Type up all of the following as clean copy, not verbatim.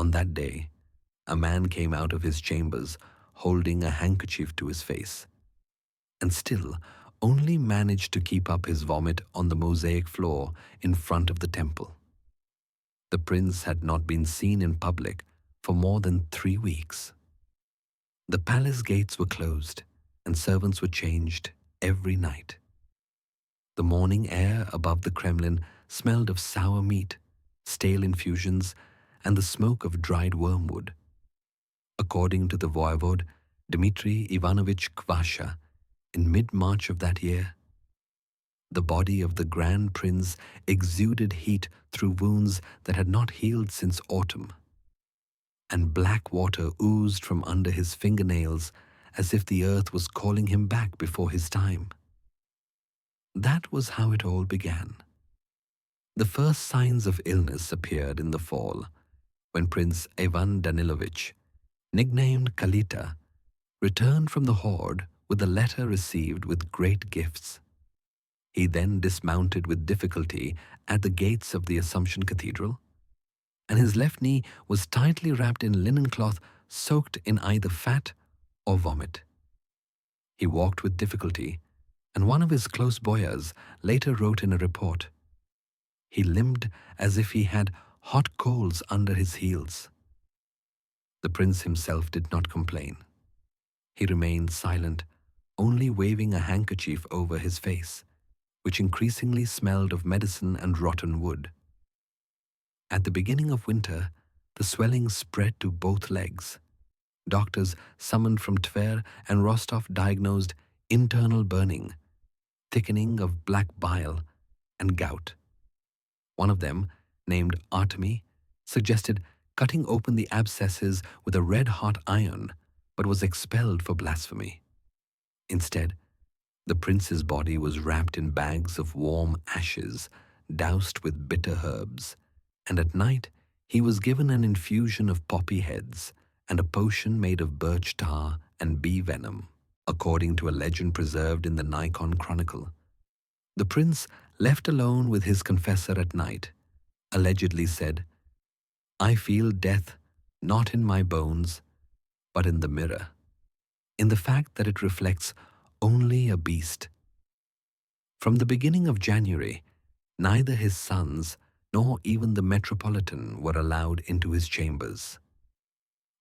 On that day, a man came out of his chambers holding a handkerchief to his face, and still only managed to keep up his vomit on the mosaic floor in front of the temple. The prince had not been seen in public for more than 3 weeks. The palace gates were closed, and servants were changed every night. The morning air above the Kremlin smelled of sour meat, stale infusions, and the smoke of dried wormwood. According to the voivode Dmitry Ivanovich Kvasha, in mid-March of that year, the body of the Grand Prince exuded heat through wounds that had not healed since autumn, and black water oozed from under his fingernails as if the earth was calling him back before his time. That was how it all began. The first signs of illness appeared in the fall, when Prince Ivan Danilovich, nicknamed Kalita, returned from the horde with a letter received with great gifts. He then dismounted with difficulty at the gates of the Assumption Cathedral, and his left knee was tightly wrapped in linen cloth soaked in either fat or vomit. He walked with difficulty, and one of his close boyars later wrote in a report, "He limped as if he had hot coals under his heels." The prince himself did not complain. He remained silent, only waving a handkerchief over his face, which increasingly smelled of medicine and rotten wood. At the beginning of winter, the swelling spread to both legs. Doctors summoned from Tver and Rostov diagnosed internal burning, thickening of black bile, and gout. One of them, named Artemy, suggested cutting open the abscesses with a red-hot iron, but was expelled for blasphemy. Instead, the prince's body was wrapped in bags of warm ashes, doused with bitter herbs, and at night he was given an infusion of poppy heads and a potion made of birch tar and bee venom, according to a legend preserved in the Nikon Chronicle. The prince, left alone with his confessor at night, allegedly said, "I feel death not in my bones, but in the mirror, in the fact that it reflects only a beast." From the beginning of January, neither his sons nor even the metropolitan were allowed into his chambers.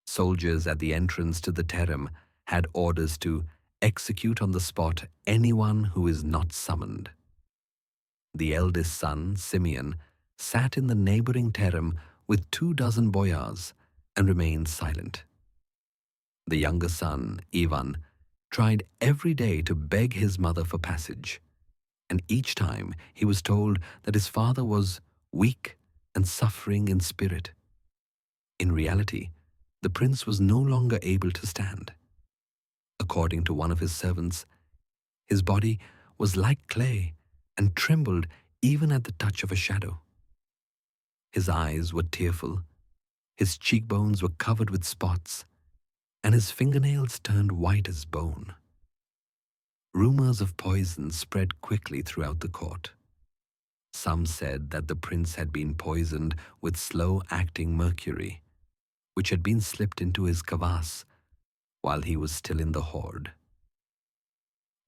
Soldiers at the entrance to the terem had orders to execute on the spot anyone who is not summoned. The eldest son, Simeon, sat in the neighboring terem with 24 boyars and remained silent. The younger son, Ivan, tried every day to beg his mother for passage, and each time he was told that his father was weak and suffering in spirit. In reality, the prince was no longer able to stand. According to one of his servants, his body was like clay and trembled even at the touch of a shadow. His eyes were tearful, his cheekbones were covered with spots, and his fingernails turned white as bone. Rumors of poison spread quickly throughout the court. Some said that the prince had been poisoned with slow-acting mercury, which had been slipped into his kvass while he was still in the horde.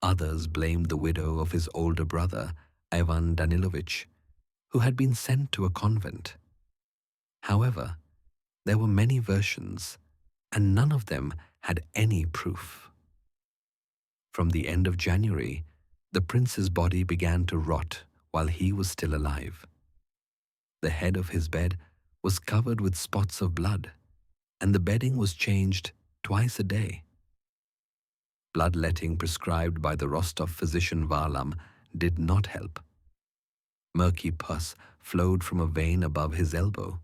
Others blamed the widow of his older brother, Ivan Danilovich, who had been sent to a convent. However, there were many versions, and none of them had any proof. From the end of January, the prince's body began to rot while he was still alive. The head of his bed was covered with spots of blood, and the bedding was changed twice a day. Bloodletting prescribed by the Rostov physician Varlam did not help. Murky pus flowed from a vein above his elbow.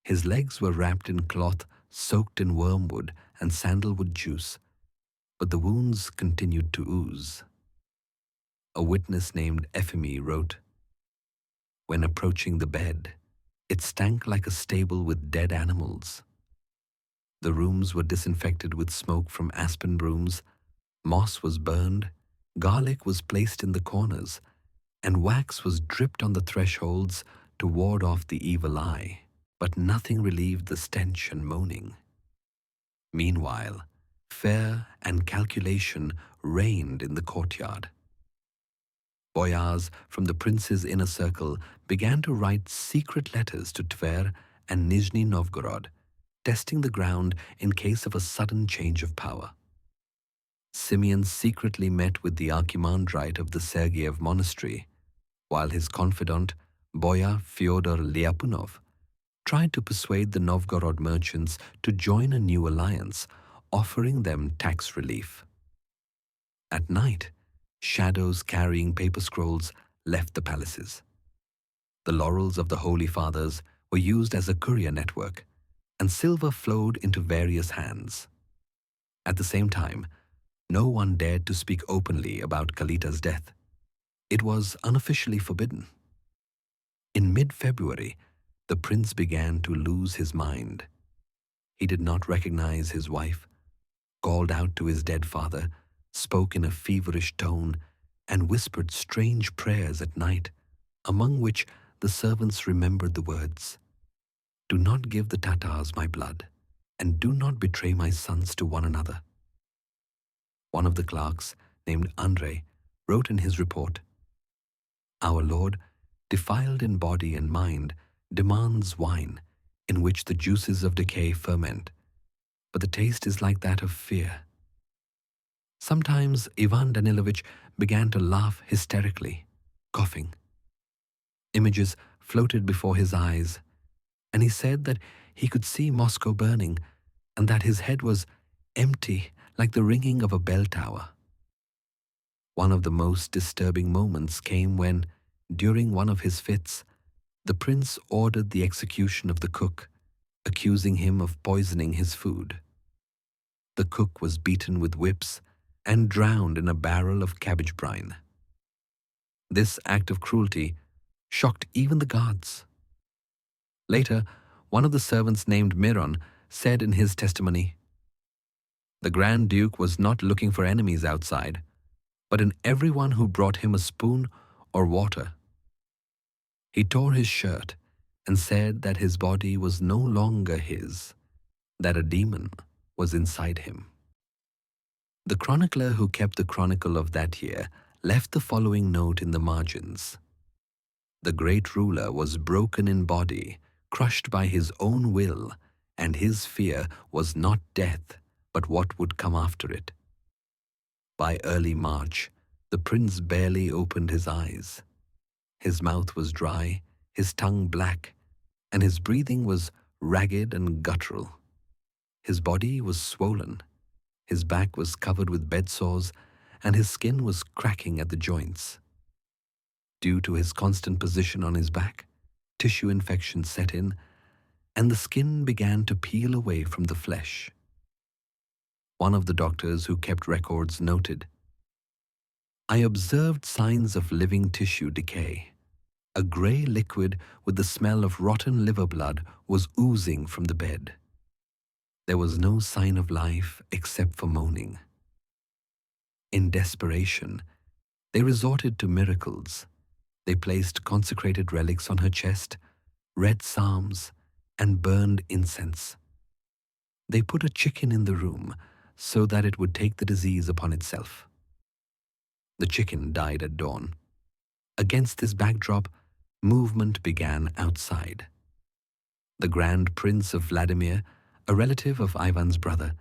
His legs were wrapped in cloth soaked in wormwood and sandalwood juice, but the wounds continued to ooze. A witness named Ephemy wrote, "When approaching the bed, it stank like a stable with dead animals. The rooms were disinfected with smoke from aspen brooms, moss was burned, garlic was placed in the corners, and wax was dripped on the thresholds to ward off the evil eye. but nothing relieved the stench and moaning. Meanwhile, fear and calculation reigned in the courtyard. Boyars from the prince's inner circle began to write secret letters to Tver and Nizhny Novgorod, testing the ground in case of a sudden change of power. Simeon secretly met with the archimandrite of the Sergeyev monastery, while his confidant, Boyar Fyodor Lyapunov, tried to persuade the Novgorod merchants to join a new alliance, offering them tax relief. At night, shadows carrying paper scrolls left the palaces. The laurels of the Holy Fathers were used as a courier network, and silver flowed into various hands. At the same time, no one dared to speak openly about Kalita's death. It was unofficially forbidden. In mid-February, the prince began to lose his mind. He did not recognize his wife, called out to his dead father, spoke in a feverish tone, and whispered strange prayers at night, among which the servants remembered the words, "Do not give the Tatars my blood, and do not betray my sons to one another." One of the clerks, named Andrei, wrote in his report, "Our Lord, defiled in body and mind, demands wine, in which the juices of decay ferment, but the taste is like that of fear." Sometimes Ivan Danilovich began to laugh hysterically, coughing. Images floated before his eyes, and he said that he could see Moscow burning, and that his head was empty like the ringing of a bell tower. One of the most disturbing moments came when, during one of his fits, the prince ordered the execution of the cook, accusing him of poisoning his food. The cook was beaten with whips and drowned in a barrel of cabbage brine. This act of cruelty shocked even the guards. Later, one of the servants named Miron said in his testimony, "The Grand Duke was not looking for enemies outside, but in everyone who brought him a spoon or water. He tore his shirt and said that his body was no longer his, that a demon was inside him." The chronicler who kept the chronicle of that year left the following note in the margins. "The great ruler was broken in body, crushed by his own will, and his fear was not death, but what would come after it." By early March, the prince barely opened his eyes. His mouth was dry, his tongue black, and his breathing was ragged and guttural. His body was swollen, his back was covered with bed sores, and his skin was cracking at the joints. Due to his constant position on his back, tissue infections set in, and the skin began to peel away from the flesh. One of the doctors who kept records noted, "I observed signs of living tissue decay. A grey liquid with the smell of rotten liver blood was oozing from the bed. There was no sign of life except for moaning." In desperation, they resorted to miracles. They placed consecrated relics on her chest, read psalms, and burned incense. They put a chicken in the room so that it would take the disease upon itself. The chicken died at dawn. Against this backdrop, movement began outside. The Grand Prince of Vladimir, a relative of Ivan's brother,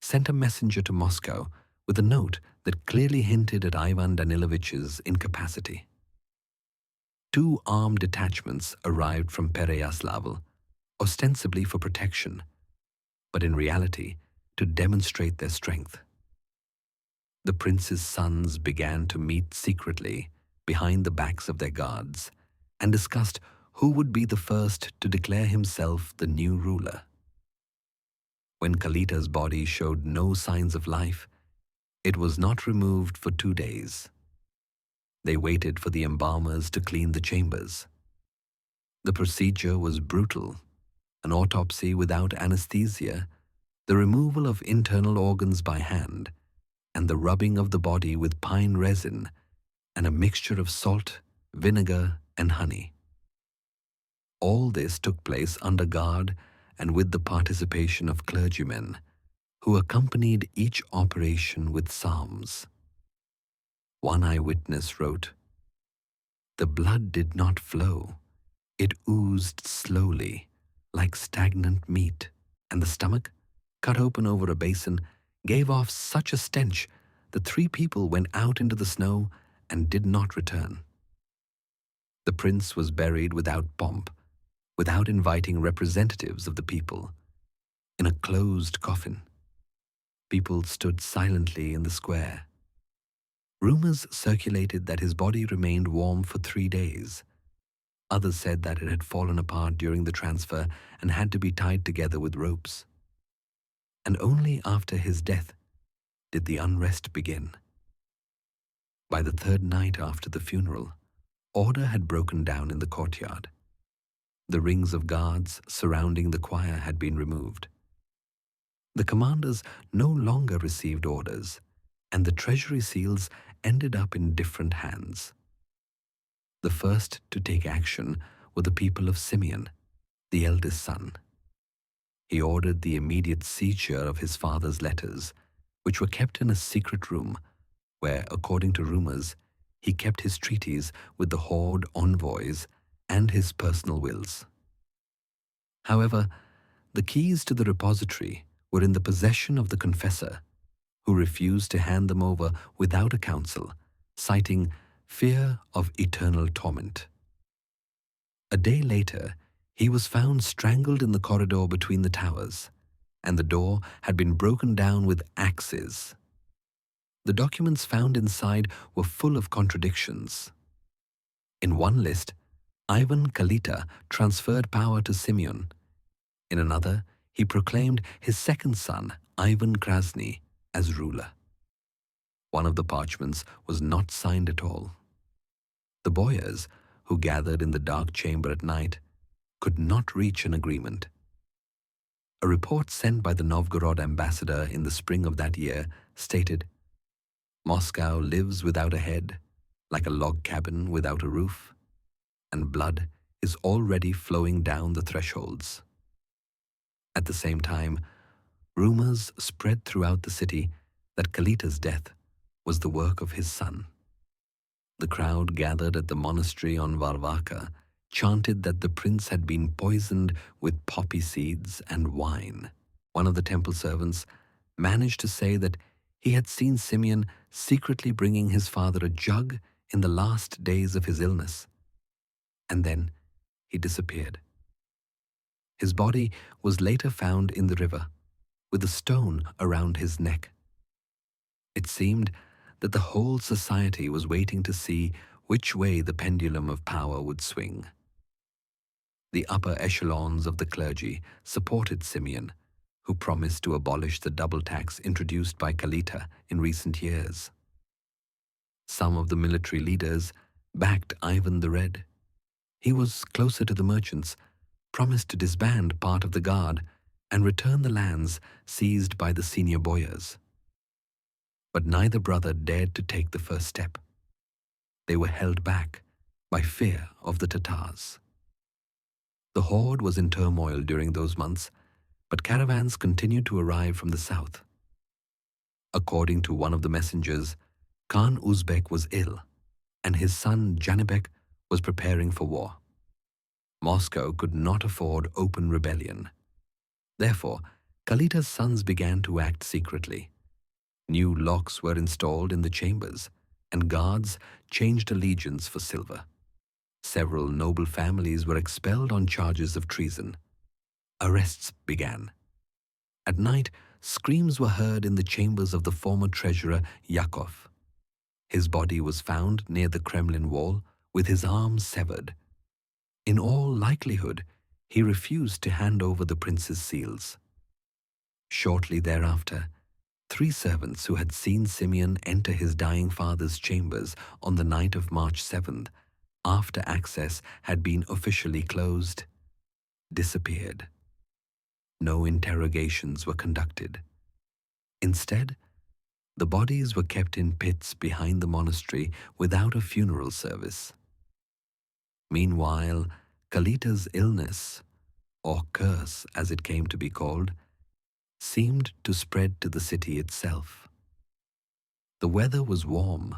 sent a messenger to Moscow with a note that clearly hinted at Ivan Danilovich's incapacity. 2 armed detachments arrived from Pereyaslavl, ostensibly for protection, but in reality to demonstrate their strength. The prince's sons began to meet secretly behind the backs of their guards and discussed who would be the first to declare himself the new ruler. When Kalita's body showed no signs of life, it was not removed for 2 days. They waited for the embalmers to clean the chambers. The procedure was brutal: an autopsy without anesthesia, the removal of internal organs by hand, and the rubbing of the body with pine resin and a mixture of salt, vinegar, and honey. All this took place under guard and with the participation of clergymen, who accompanied each operation with psalms. One eyewitness wrote, "The blood did not flow. It oozed slowly, like stagnant meat, and the stomach, cut open over a basin, gave off such a stench that 3 people went out into the snow and did not return. The prince was buried without pomp, without inviting representatives of the people, in a closed coffin. People stood silently in the square. Rumors circulated that his body remained warm for 3 days. Others said that it had fallen apart during the transfer and had to be tied together with ropes. And only after his death did the unrest begin. By the 3rd night after the funeral, order had broken down in the courtyard. The rings of guards surrounding the choir had been removed. The commanders no longer received orders, and the treasury seals ended up in different hands. The first to take action were the people of Simeon, the eldest son. He ordered the immediate seizure of his father's letters, which were kept in a secret room, where, according to rumors, he kept his treaties with the horde envoys and his personal wills. However, the keys to the repository were in the possession of the confessor, who refused to hand them over without a council, citing fear of eternal torment. A day later, he was found strangled in the corridor between the towers, and the door had been broken down with axes. The documents found inside were full of contradictions. In one list, Ivan Kalita transferred power to Simeon. In another, he proclaimed his second son, Ivan Krasny, as ruler. One of the parchments was not signed at all. The boyars, who gathered in the dark chamber at night, could not reach an agreement. A report sent by the Novgorod ambassador in the spring of that year stated, "Moscow lives without a head, like a log cabin without a roof, and blood is already flowing down the thresholds." At the same time, rumors spread throughout the city that Kalita's death was the work of his son. The crowd gathered at the monastery on Varvaka chanted that the prince had been poisoned with poppy seeds and wine. One of the temple servants managed to say that he had seen Simeon secretly bringing his father a jug in the last days of his illness, and then he disappeared. His body was later found in the river, with a stone around his neck. It seemed that the whole society was waiting to see which way the pendulum of power would swing. The upper echelons of the clergy supported Simeon, who promised to abolish the double tax introduced by Kalita in recent years. Some of the military leaders backed Ivan the Red. He was closer to the merchants, promised to disband part of the guard and return the lands seized by the senior boyars. But neither brother dared to take the first step. They were held back by fear of the Tatars. The horde was in turmoil during those months, but caravans continued to arrive from the south. According to one of the messengers, Khan Uzbek was ill, and his son Janibek was preparing for war. Moscow could not afford open rebellion. Therefore, Kalita's sons began to act secretly. New locks were installed in the chambers, and guards changed allegiance for silver. Several noble families were expelled on charges of treason. Arrests began. At night, screams were heard in the chambers of the former treasurer Yakov. His body was found near the Kremlin wall with his arm severed. In all likelihood, he refused to hand over the prince's seals. Shortly thereafter, 3 servants who had seen Simeon enter his dying father's chambers on the night of March 7th, after access had been officially closed, disappeared. No interrogations were conducted. Instead, the bodies were kept in pits behind the monastery without a funeral service. Meanwhile, Kalita's illness, or curse as it came to be called, seemed to spread to the city itself. The weather was warm,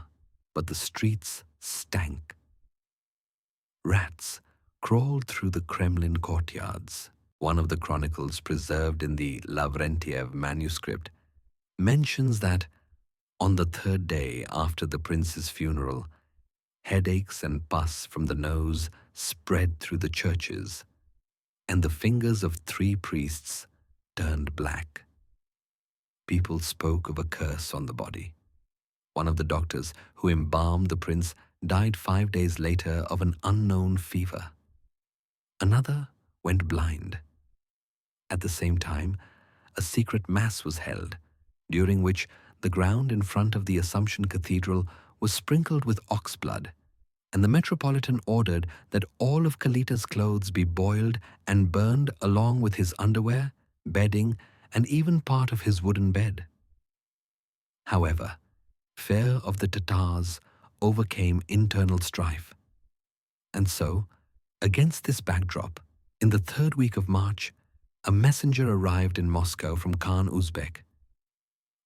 but the streets stank. Rats crawled through the Kremlin courtyards. One of the chronicles preserved in the Lavrentiev manuscript mentions that on the third day after the prince's funeral, headaches and pus from the nose spread through the churches, and the fingers of 3 priests turned black. People spoke of a curse on the body. One of the doctors who embalmed the prince died 5 days later of an unknown fever. Another went blind. At the same time, a secret mass was held, during which the ground in front of the Assumption Cathedral was sprinkled with ox blood, and the Metropolitan ordered that all of Kalita's clothes be boiled and burned along with his underwear, bedding, and even part of his wooden bed. However, fear of the Tatars overcame internal strife. And so, against this backdrop, in the 3rd week of March, a messenger arrived in Moscow from Khan Uzbek.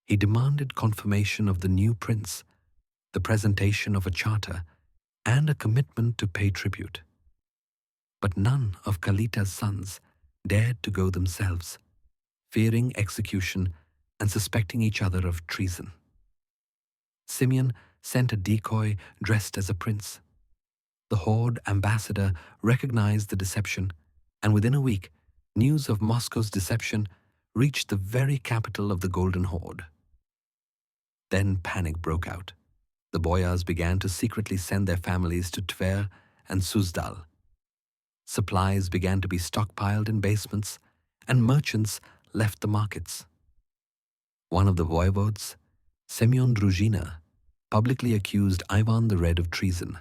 He demanded confirmation of the new prince, the presentation of a charter, and a commitment to pay tribute. But none of Kalita's sons dared to go themselves, fearing execution and suspecting each other of treason. Simeon sent a decoy dressed as a prince. The Horde ambassador recognized the deception, and within a week, news of Moscow's deception reached the very capital of the Golden Horde. Then panic broke out. The boyars began to secretly send their families to Tver and Suzdal. Supplies began to be stockpiled in basements, and merchants left the markets. One of the voivodes, Semyon Druzhina, publicly accused Ivan the Red of treason,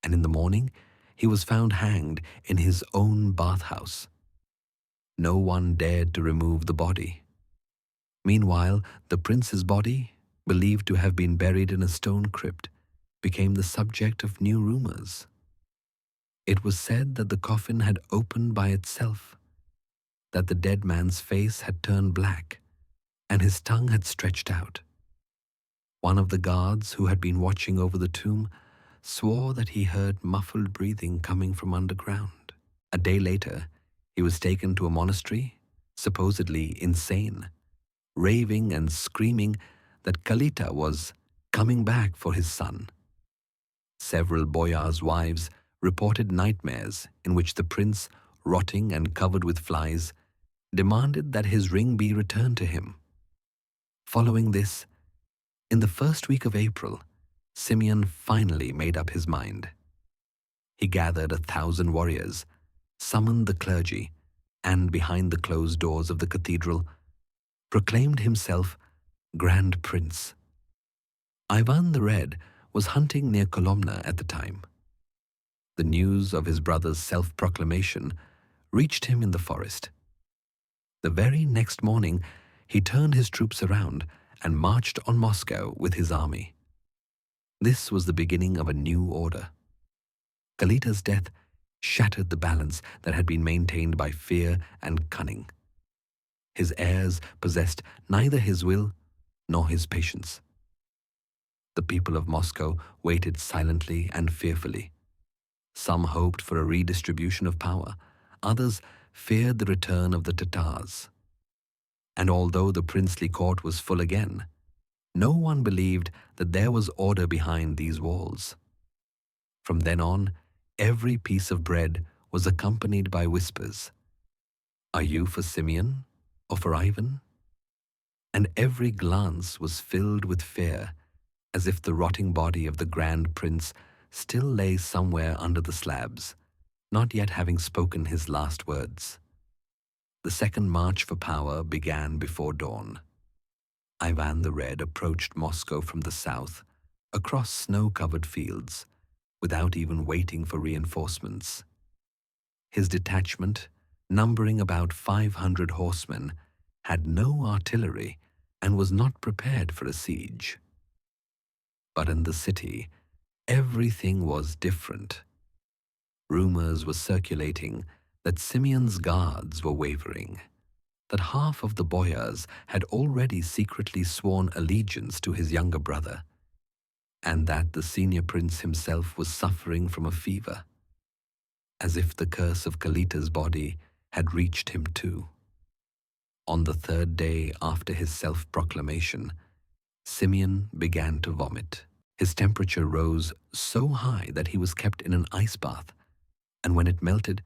and in the morning he was found hanged in his own bathhouse. No one dared to remove the body. Meanwhile, the prince's body, believed to have been buried in a stone crypt, became the subject of new rumors. It was said that the coffin had opened by itself, that the dead man's face had turned black, and his tongue had stretched out. One of the guards who had been watching over the tomb swore that he heard muffled breathing coming from underground. A day later, he was taken to a monastery, supposedly insane, raving and screaming that Kalita was coming back for his son. Several boyars' wives reported nightmares in which the prince, rotting and covered with flies, demanded that his ring be returned to him. Following this, in the 1st week of April, Simeon finally made up his mind. He gathered 1,000 warriors, summoned the clergy, and behind the closed doors of the cathedral, proclaimed himself Grand Prince. Ivan the Red was hunting near Kolomna at the time. The news of his brother's self-proclamation reached him in the forest. The very next morning, he turned his troops around and marched on Moscow with his army. This was the beginning of a new order. Kalita's death shattered the balance that had been maintained by fear and cunning. His heirs possessed neither his will nor his patience. The people of Moscow waited silently and fearfully. Some hoped for a redistribution of power, others feared the return of the Tatars. And although the princely court was full again, no one believed that there was order behind these walls. From then on, every piece of bread was accompanied by whispers. Are you for Simeon or for Ivan? And every glance was filled with fear, as if the rotting body of the Grand Prince still lay somewhere under the slabs, not yet having spoken his last words. The second march for power began before dawn. Ivan the Red approached Moscow from the south, across snow-covered fields, without even waiting for reinforcements. His detachment, numbering about 500 horsemen, had no artillery and was not prepared for a siege. But in the city, everything was different. Rumors were circulating that Simeon's guards were wavering, that half of the boyars had already secretly sworn allegiance to his younger brother, and that the senior prince himself was suffering from a fever, as if the curse of Kalita's body had reached him too. On the third day after his self-proclamation, Simeon began to vomit. His temperature rose so high that he was kept in an ice bath, and when it melted,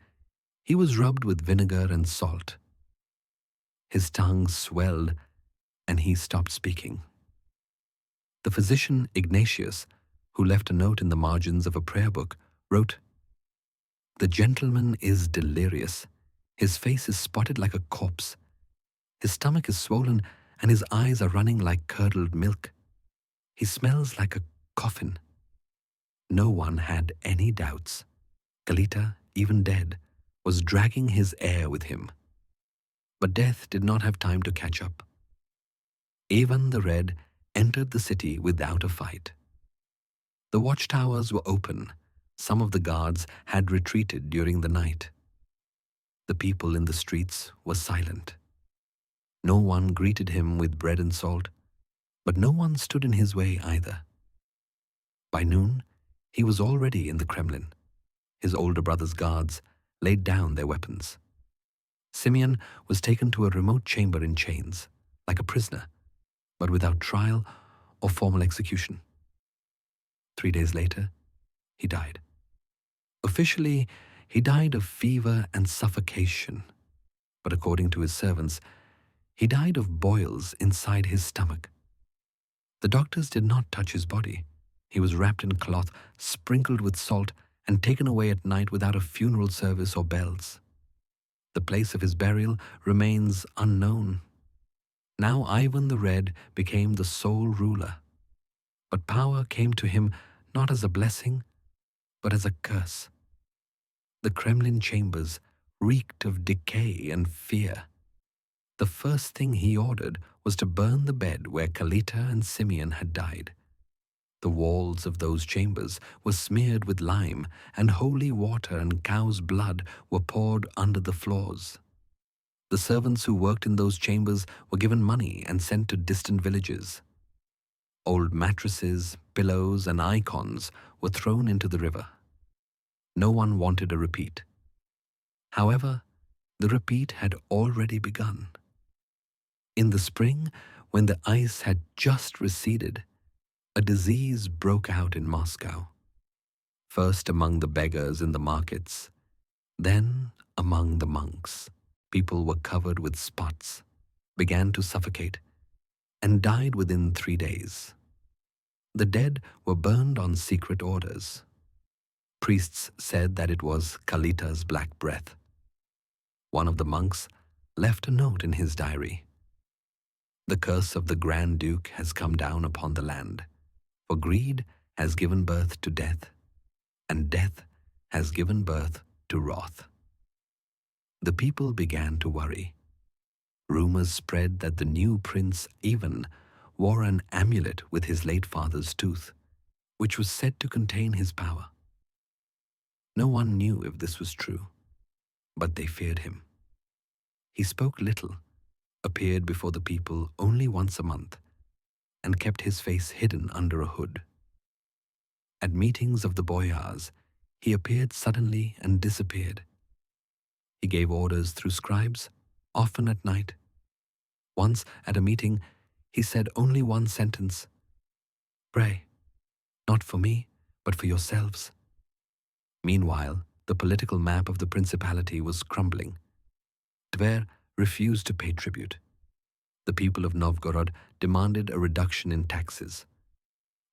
he was rubbed with vinegar and salt. His tongue swelled, and he stopped speaking. The physician Ignatius, who left a note in the margins of a prayer book, wrote, "The gentleman is delirious. His face is spotted like a corpse. His stomach is swollen, and his eyes are running like curdled milk. He smells like a coffin." No one had any doubts. Kalita, even dead, was dragging his heir with him. But death did not have time to catch up. Ivan the Red entered the city without a fight. The watchtowers were open. Some of the guards had retreated during the night. The people in the streets were silent. No one greeted him with bread and salt, but no one stood in his way either. By noon, he was already in the Kremlin. His older brother's guards laid down their weapons. Simeon was taken to a remote chamber in chains, like a prisoner, but without trial or formal execution. 3 days later, he died. Officially, he died of fever and suffocation, but according to his servants, he died of boils inside his stomach. The doctors did not touch his body. He was wrapped in cloth, sprinkled with salt, and taken away at night without a funeral service or bells. The place of his burial remains unknown. Now Ivan the Red became the sole ruler, but power came to him not as a blessing, but as a curse. The Kremlin chambers reeked of decay and fear. The first thing he ordered was to burn the bed where Kalita and Simeon had died. The walls of those chambers were smeared with lime, and holy water and cow's blood were poured under the floors. The servants who worked in those chambers were given money and sent to distant villages. Old mattresses, pillows, and icons were thrown into the river. No one wanted a repeat. However, the repeat had already begun. In the spring, when the ice had just receded, a disease broke out in Moscow. First among the beggars in the markets, then among the monks. People were covered with spots, began to suffocate, and died within 3 days. The dead were burned on secret orders. Priests said that it was Kalita's black breath. One of the monks left a note in his diary. "The curse of the Grand Duke has come down upon the land, for greed has given birth to death, and death has given birth to wrath." The people began to worry. Rumors spread that the new Prince Ivan wore an amulet with his late father's tooth, which was said to contain his power. No one knew if this was true, but they feared him. He spoke little, appeared before the people only once a month, and kept his face hidden under a hood. At meetings of the boyars, he appeared suddenly and disappeared. He gave orders through scribes, often at night. Once at a meeting, he said only one sentence: "Pray, not for me, but for yourselves." Meanwhile, the political map of the principality was crumbling. Tver refused to pay tribute. The people of Novgorod demanded a reduction in taxes.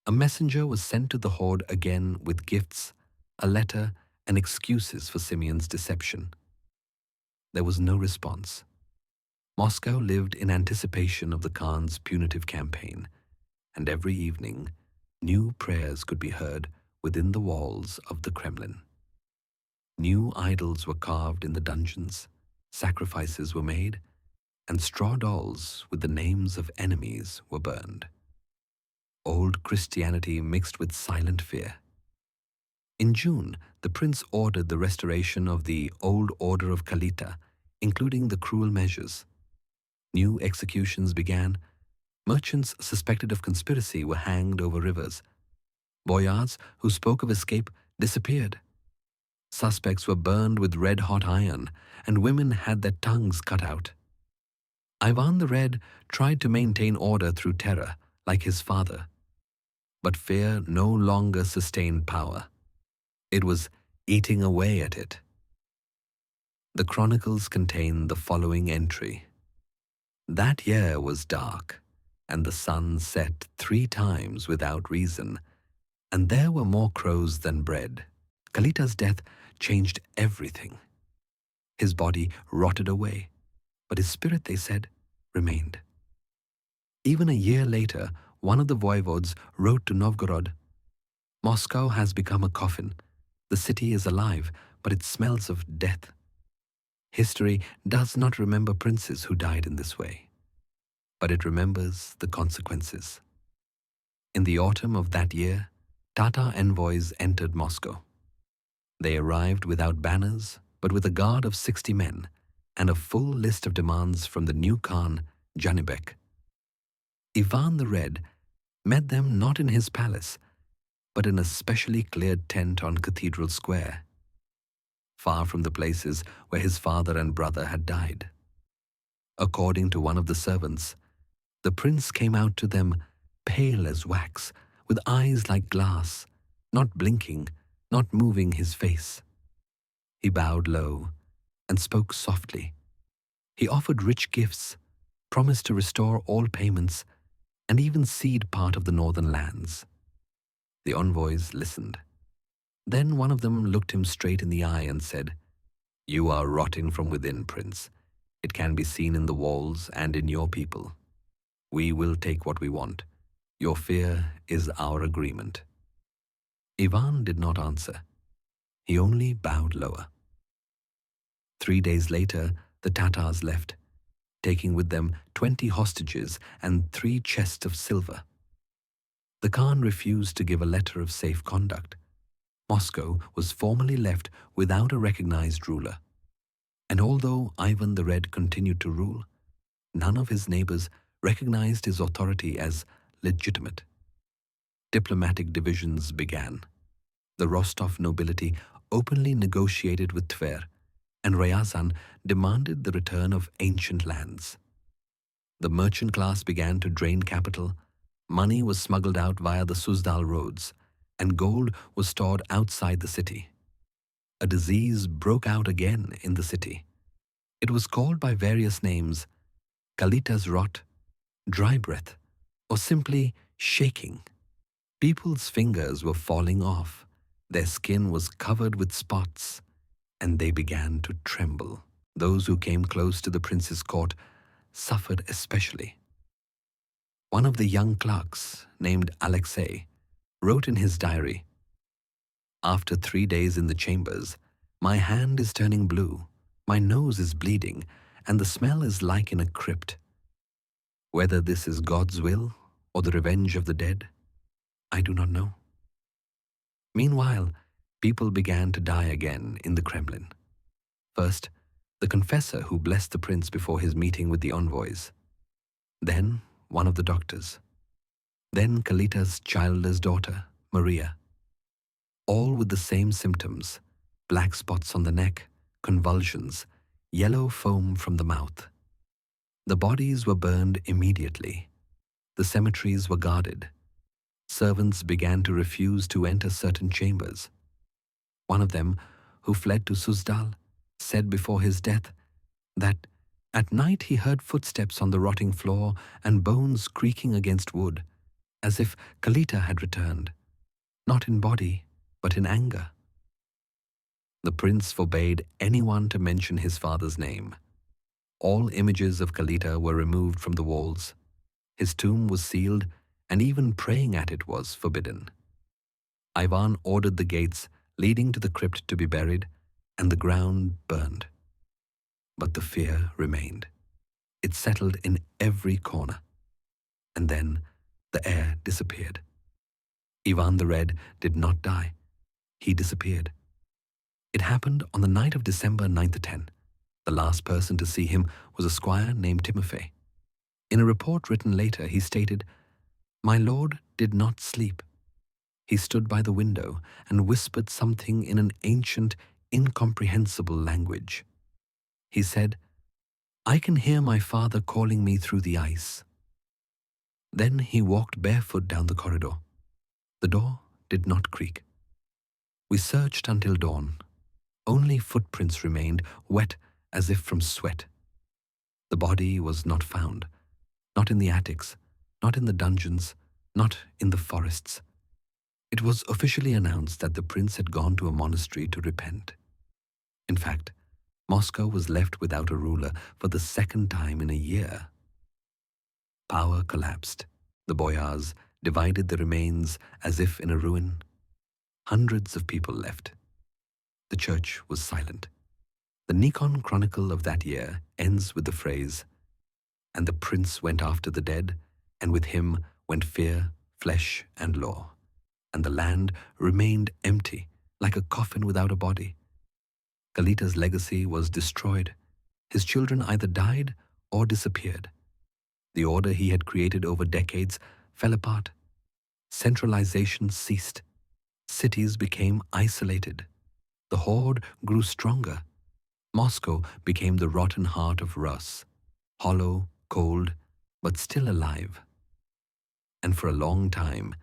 A messenger was sent to the horde again with gifts, a letter, and excuses for Simeon's deception. There was no response. Moscow lived in anticipation of the Khan's punitive campaign, and every evening, new prayers could be heard within the walls of the Kremlin. New idols were carved in the dungeons, sacrifices were made, and straw dolls with the names of enemies were burned. Old Christianity mixed with silent fear. In June, the prince ordered the restoration of the old order of Kalita, including the cruel measures. New executions began. Merchants suspected of conspiracy were hanged over rivers. Boyards who spoke of escape disappeared. Suspects were burned with red-hot iron, and women had their tongues cut out. Ivan the Red tried to maintain order through terror, like his father. But fear no longer sustained power. It was eating away at it. The chronicles contain the following entry. That year was dark, and the sun set 3 times without reason, and there were more crows than bread. Kalita's death changed everything. His body rotted away, but his spirit, they said, remained. Even a year later, one of the voivodes wrote to Novgorod, "Moscow has become a coffin. The city is alive, but it smells of death." History does not remember princes who died in this way, but it remembers the consequences. In the autumn of that year, Tatar envoys entered Moscow. They arrived without banners, but with a guard of 60 men and a full list of demands from the new Khan, Janibek. Ivan the Red met them not in his palace, but in a specially cleared tent on Cathedral Square, far from the places where his father and brother had died. According to one of the servants, the prince came out to them pale as wax, with eyes like glass, not blinking, not moving his face. He bowed low and spoke softly. He offered rich gifts, promised to restore all payments, and even cede part of the northern lands. The envoys listened. Then one of them looked him straight in the eye and said, "You are rotting from within, Prince. It can be seen in the walls and in your people. We will take what we want. Your fear is our agreement." Ivan did not answer. He only bowed lower. 3 days later, the Tatars left, taking with them 20 hostages and 3 chests of silver. The Khan refused to give a letter of safe conduct. Moscow was formally left without a recognized ruler. And although Ivan the Red continued to rule, none of his neighbors recognized his authority as legitimate. Diplomatic divisions began. The Rostov nobility openly negotiated with Tver, and Ryazan demanded the return of ancient lands. The merchant class began to drain capital. Money was smuggled out via the Suzdal roads, and gold was stored outside the city. A disease broke out again in the city. It was called by various names: Kalita's rot, dry breath, or simply shaking. People's fingers were falling off, their skin was covered with spots, and they began to tremble. Those who came close to the prince's court suffered especially. One of the young clerks, named Alexei, wrote in his diary, "After 3 days in the chambers, my hand is turning blue, my nose is bleeding, and the smell is like in a crypt. Whether this is God's will or the revenge of the dead, I do not know." Meanwhile, people began to die again in the Kremlin. First, the confessor who blessed the prince before his meeting with the envoys. Then, one of the doctors. Then Kalita's childless daughter, Maria. All with the same symptoms: black spots on the neck, convulsions, yellow foam from the mouth. The bodies were burned immediately. The cemeteries were guarded. Servants began to refuse to enter certain chambers. One of them, who fled to Suzdal, said before his death that at night he heard footsteps on the rotting floor and bones creaking against wood, as if Kalita had returned, not in body, but in anger. The prince forbade anyone to mention his father's name. All images of Kalita were removed from the walls. His tomb was sealed, and even praying at it was forbidden. Ivan ordered the gates leading to the crypt to be buried, and the ground burned. But the fear remained. It settled in every corner. And then the air disappeared. Ivan the Red did not die. he disappeared. It happened on the night of December 9th to 10. The last person to see him was a squire named Timofey. In a report written later, he stated, "My lord did not sleep. He stood by the window and whispered something in an ancient, incomprehensible language. He said, 'I can hear my father calling me through the ice.' Then he walked barefoot down the corridor. The door did not creak. We searched until dawn. Only footprints remained, wet as if from sweat. The body was not found, not in the attics, not in the dungeons, not in the forests. It was officially announced that the prince had gone to a monastery to repent. In fact, Moscow was left without a ruler for the second time in a year. Power collapsed. The boyars divided the remains as if in a ruin. Hundreds of people left. The church was silent. The Nikon chronicle of that year ends with the phrase, "And the prince went after the dead, and with him went fear, flesh, and law. And the land remained empty, like a coffin without a body." Kalita's legacy was destroyed. His children either died or disappeared. The order he had created over decades fell apart. Centralization ceased. Cities became isolated. The horde grew stronger. Moscow became the rotten heart of Rus, hollow, cold, but still alive. And for a long time,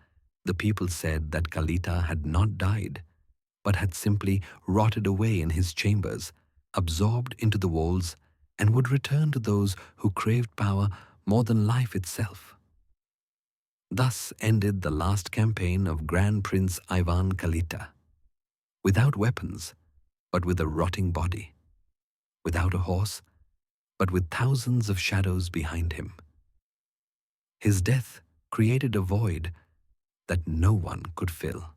the people said that Kalita had not died, but had simply rotted away in his chambers, absorbed into the walls, and would return to those who craved power more than life itself. Thus ended the last campaign of Grand Prince Ivan Kalita. Without weapons, but with a rotting body. Without a horse, but with thousands of shadows behind him. His death created a void that no one could fill.